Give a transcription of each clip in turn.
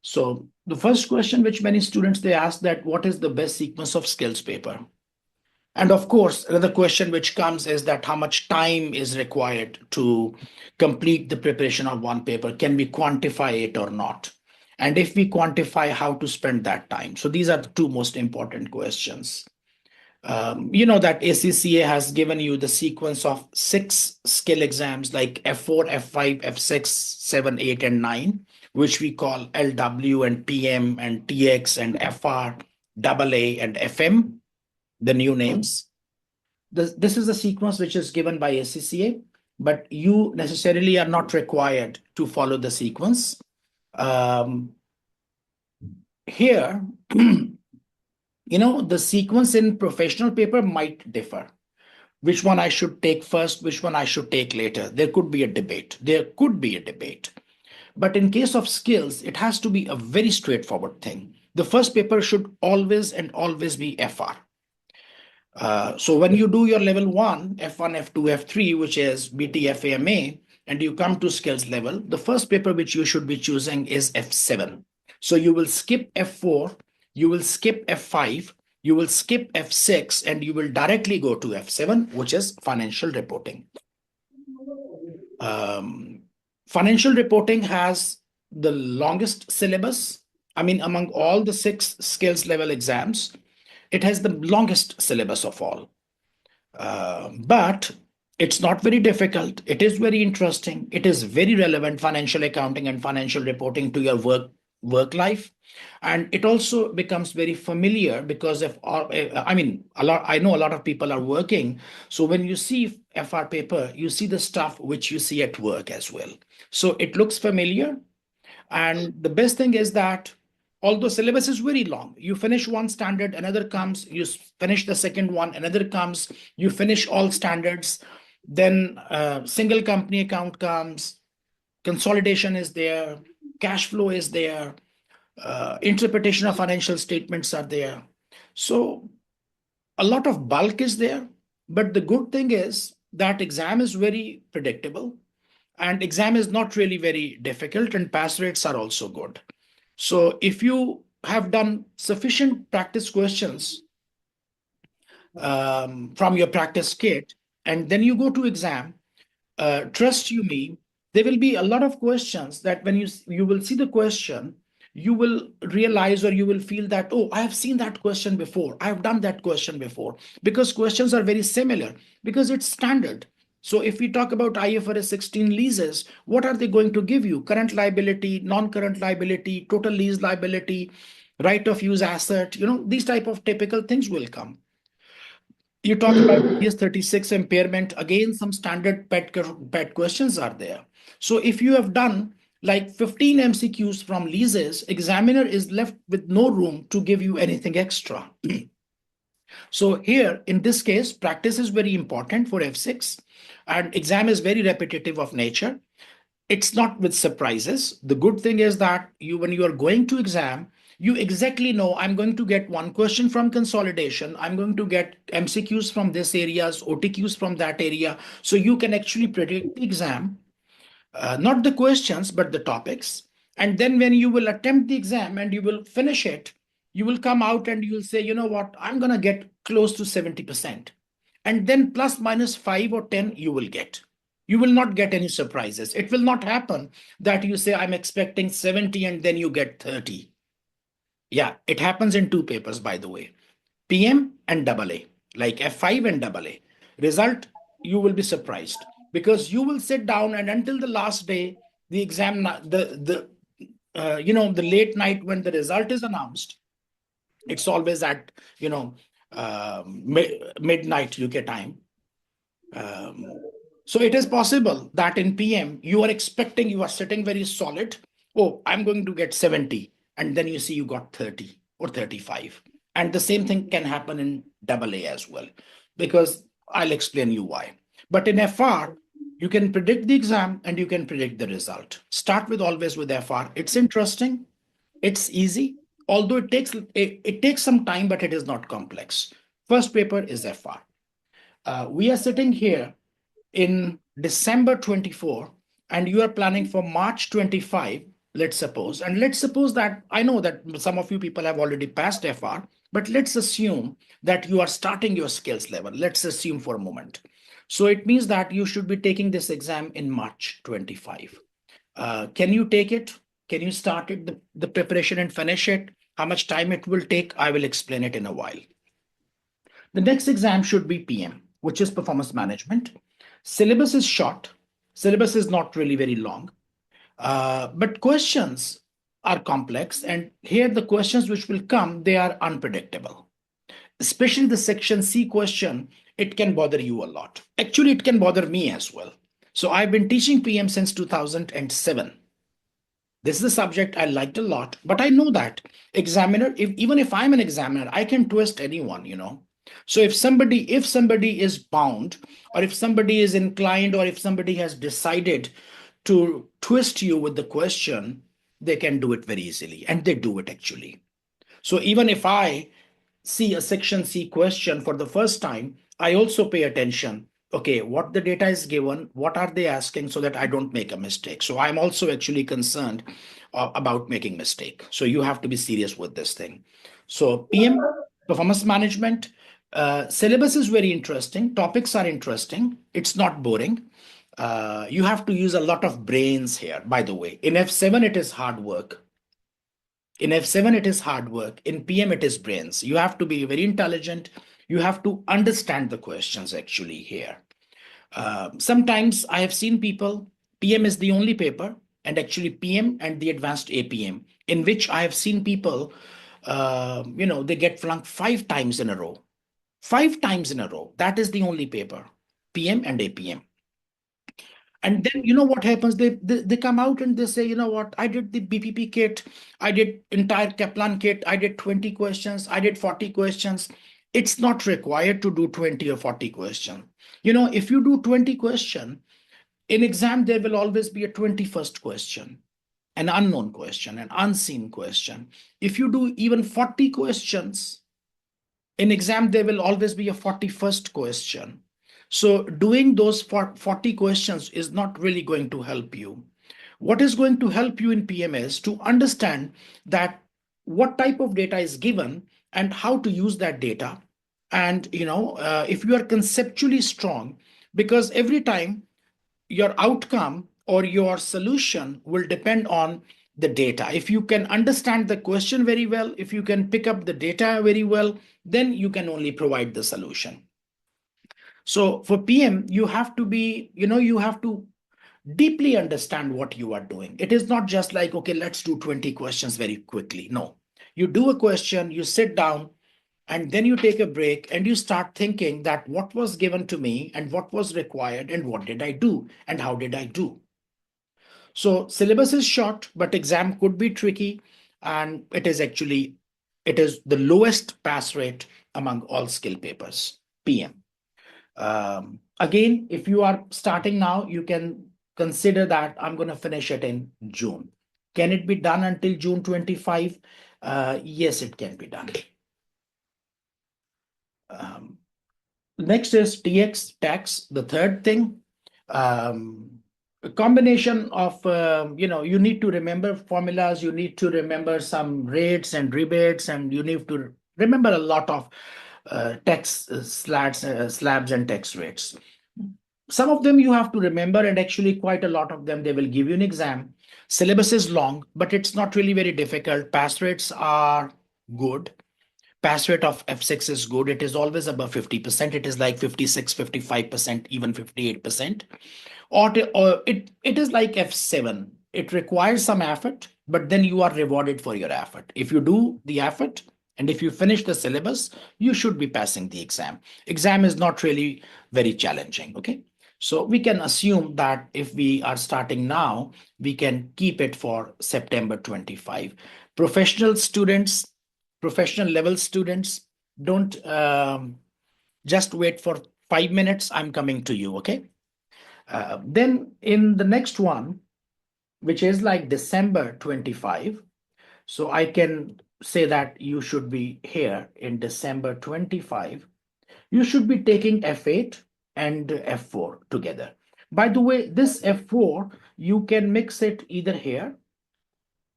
So the first question which many students, they ask that what is the best sequence of skills paper? And of course, another question which comes is that how much time is required to complete the preparation of one paper? Can we quantify it or not? And if we quantify, how to spend that time? So these are the two most important questions. You know that ACCA has given you the sequence of 6 skill exams like F4, F5, F6, 7, 8, and 9, which we call LW and PM and TX and FR, AA and FM, the new names. This is the sequence which is given by ACCA, but you necessarily are not required to follow the sequence. Here, the sequence in professional paper might differ. Which one I should take first, which one I should take later. There could be a debate. But in case of skills, it has to be a very straightforward thing. The first paper should always and always be FR. So when you do your level 1, F1, F2, F3, which is BTFAMA, and you come to skills level, the first paper which you should be choosing is F7. So you will skip F4, you will skip F5, you will skip F6, and you will directly go to F7, which is financial reporting. Financial reporting has the longest syllabus. I mean, among all the 6 skills level exams, it has the longest syllabus of all. But it's not very difficult. It is very interesting. It is very relevant, financial accounting and financial reporting, to your work life. And it also becomes very familiar because I know a lot of people are working. So when you see FR paper, you see the stuff which you see at work as well. So it looks familiar. And the best thing is that although syllabus is very long, you finish one standard, another comes, you finish the second one, another comes, you finish all standards, then single company account comes, consolidation is there, cash flow is there, interpretation of financial statements are there. So a lot of bulk is there, but the good thing is that exam is very predictable and exam is not really very difficult and pass rates are also good. So if you have done sufficient practice questions from your practice kit, and then you go to exam, trust you me, there will be a lot of questions that when you will see the question, you will realize or you will feel that, oh, I have seen that question before. I have done that question before, because questions are very similar, because it's standard. So if we talk about IFRS 16 leases, what are they going to give you? Current liability, non-current liability, total lease liability, right of use asset, these type of typical things will come. You talk about PS 36 impairment, again, some standard pet questions are there. So if you have done like 15 MCQs from leases, examiner is left with no room to give you anything extra. So here, in this case, practice is very important for F6 and exam is very repetitive of nature. It's not with surprises. The good thing is that when you are going to exam, you exactly know I'm going to get one question from consolidation. I'm going to get MCQs from this areas, OTQs from that area. So you can actually predict the exam, not the questions, but the topics. And then when you will attempt the exam and you will finish it, you will come out and you will say, you know what, I'm going to get close to 70%. And then plus minus 5 or 10 you will get. You will not get any surprises. It will not happen that you say, I'm expecting 70 and then you get 30. Yeah, it happens in 2 papers, by the way, PM and AA, like F5 and AA. Result, you will be surprised because you will sit down and until the last day, the exam, the late night when the result is announced, it's always at, midnight UK time. So it is possible that in PM, you are sitting very solid. Oh, I'm going to get 70. And then you see you got 30 or 35. And the same thing can happen in AA as well, because I'll explain you why. But in FR, you can predict the exam and you can predict the result. Start always with FR. It's interesting. It's easy. Although it takes some time, but it is not complex. First paper is FR. We are sitting here in December 24, and you are planning for March 25, let's suppose that I know that some of you people have already passed FR, but let's assume that you are starting your skills level. Let's assume for a moment. So it means that you should be taking this exam in March 25. Can you take it? Can you start it, the preparation and finish it? How much time it will take? I will explain it in a while. The next exam should be PM, which is performance management. Syllabus is short. Syllabus is not really very long. But questions are complex, and here the questions which will come, they are unpredictable. Especially the section C question, it can bother you a lot. Actually, it can bother me as well. So I've been teaching PM since 2007. This is a subject I liked a lot, but I know that examiner, even if I'm an examiner, I can twist anyone. So if somebody is bound, or if somebody is inclined, or if somebody has decided to twist you with the question, they can do it very easily, and they do it actually. So even if I see a section C question for the first time, I also pay attention. Okay, what the data is given, what are they asking, so that I don't make a mistake. So I'm also actually concerned about making mistake. So you have to be serious with this thing. So PM, performance management, syllabus is very interesting. Topics are interesting. It's not boring. You have to use a lot of brains here, by the way. In F7, it is hard work. In F7, it is hard work. In PM, it is brains. You have to be very intelligent. You have to understand the questions actually here. Sometimes I have seen people, PM is the only paper, and actually PM and the advanced APM, in which I have seen people, they get flunked 5 times in a row. 5 times in a row. That is the only paper, PM and APM. And then you know what happens? They come out and they say, you know what? I did the BPP kit, I did entire Kaplan kit, I did 20 questions, I did 40 questions. It's not required to do 20 or 40 questions. If you do 20 questions, in exam there will always be a 21st question, an unknown question, an unseen question. If you do even 40 questions, in exam there will always be a 41st question. So doing those 40 questions is not really going to help you. What is going to help you in PMS to understand that what type of data is given and how to use that data. And if you are conceptually strong, because every time your outcome or your solution will depend on the data. If you can understand the question very well, if you can pick up the data very well, then you can only provide the solution. So for PM, you have to be, you have to deeply understand what you are doing. It is not just like, okay, let's do 20 questions very quickly. No, you do a question, you sit down, and then you take a break and you start thinking that what was given to me and what was required and what did I do and how did I do. So syllabus is short, but exam could be tricky, and it is the lowest pass rate among all skill papers, PM. Again, if you are starting now, you can consider that I'm going to finish it in June. Can it be done until June 25? Yes, it can be done. Next is TX tax, the third thing. A combination of, you need to remember formulas, you need to remember some rates and rebates, and you need to remember a lot of tax slabs and tax rates. Some of them you have to remember, and actually quite a lot of them they will give you an exam. Syllabus is long, but it's not really very difficult. Pass rates are good. Pass rate of F6 is good. It is always above 50%. It is like 56, 55%, even 58%. Or it is like F7. It requires some effort, but then you are rewarded for your effort. If you do the effort and if you finish the syllabus, you should be passing the exam. Exam is not really very challenging, okay? So we can assume that if we are starting now, we can keep it for September 25. Professional students, professional level students, don't just wait for 5 minutes. I'm coming to you, okay? Then in the next one, which is like December 25, so I can say that you should be here in December 25. You should be taking F8 and F4 together. By the way, this F4, you can mix it either here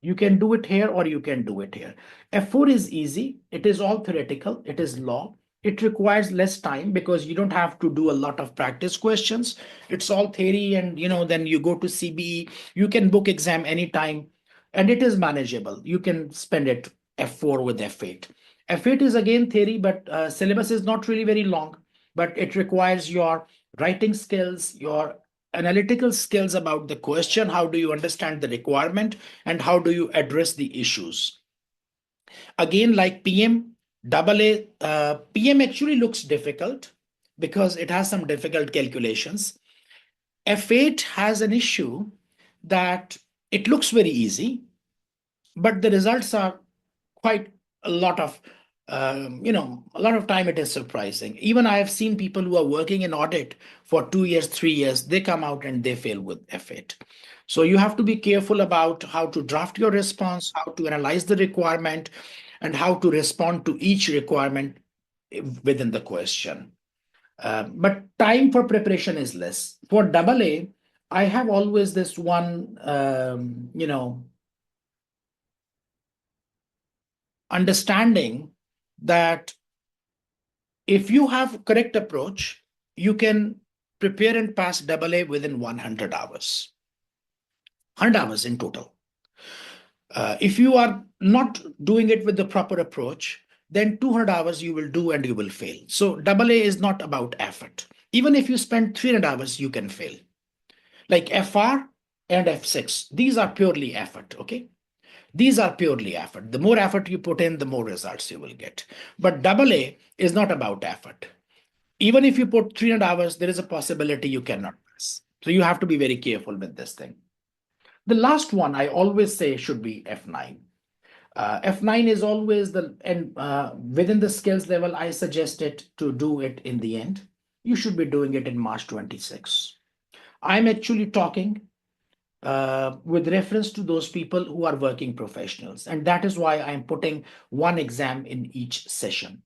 You can do it here or you can do it here. F4 is easy. It is all theoretical. It is law. It requires less time because you don't have to do a lot of practice questions. It's all theory, and then you go to CBE. You can book exam anytime, and it is manageable. You can spend it F4 with F8. F8 is again theory, but syllabus is not really very long, but it requires your writing skills, your analytical skills about the question. How do you understand the requirement, and how do you address the issues? Again, like PM, double A, PM actually looks difficult because it has some difficult calculations. F8 has an issue that it looks very easy, but the results are quite a lot of a lot of time it is surprising. Even I have seen people who are working in audit for 2 years, 3 years, they come out and they fail with F8. So you have to be careful about how to draft your response, how to analyze the requirement, and how to respond to each requirement within the question. But time for preparation is less. For double A, I have always this one, understanding that if you have correct approach, you can prepare and pass double A within 100 hours. 100 hours in total. If you are not doing it with the proper approach, then 200 hours you will do and you will fail. So double A is not about effort. Even if you spend 300 hours, you can fail. Like FR and F6, these are purely effort, okay? These are purely effort. The more effort you put in, the more results you will get. But double A is not about effort. Even if you put 300 hours, there is a possibility you cannot pass. So you have to be very careful with this thing. The last one I always say should be F9. F9 is always and within the skills level, I suggest it to do it in the end. You should be doing it in March 26. I'm actually talking with reference to those people who are working professionals. And that is why I'm putting one exam in each session.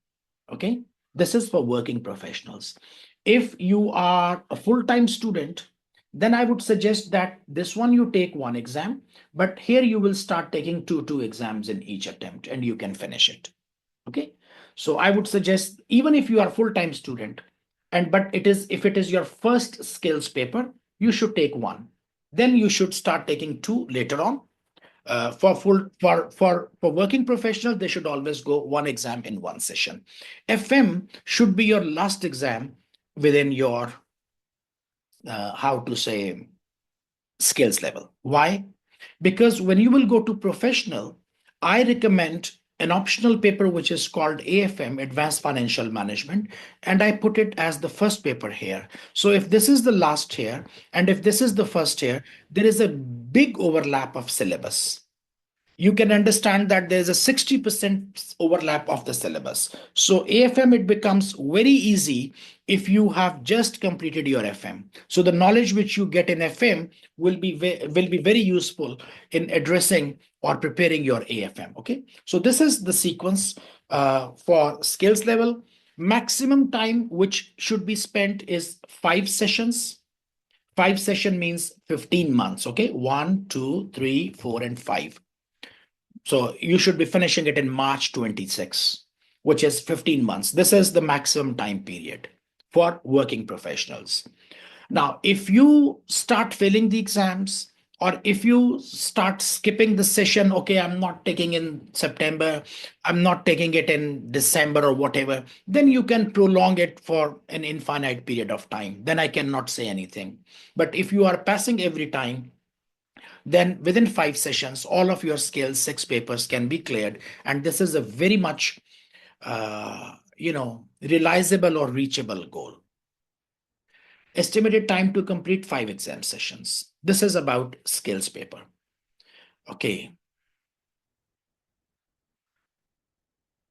Okay. This is for working professionals. If you are a full-time student, then I would suggest that this one you take one exam, but here you will start taking two exams in each attempt and you can finish it. Okay. So I would suggest, even if you are a full-time student, but if it is your first skills paper, you should take one. Then you should start taking two later on. For working professionals, they should always go one exam in one session. FM should be your last exam within your how to say skills level. Why? Because when you will go to professional, I recommend an optional paper which is called AFM, Advanced Financial Management, and I put it as the first paper here. So if this is the last here, and if this is the first here, there is a big overlap of syllabus. You can understand that there's a 60% overlap of the syllabus. So AFM, it becomes very easy if you have just completed your FM. So the knowledge which you get in FM will be very useful in addressing or preparing your AFM. Okay. So this is the sequence for skills level. Maximum time which should be spent is 5 sessions. 5 session means 15 months. Okay. 1, 2, 3, 4, and 5. So you should be finishing it in March 26, which is 15 months. This is the maximum time period for working professionals. Now, if you start failing the exams, or if you start skipping the session, okay, I'm not taking in September, I'm not taking it in December or whatever, then you can prolong it for an infinite period of time. Then I cannot say anything. But if you are passing every time, then within 5 sessions, all of your skills, 6 papers can be cleared. And this is a very much, realizable or reachable goal. Estimated time to complete 5 exam sessions. This is about skills paper. Okay.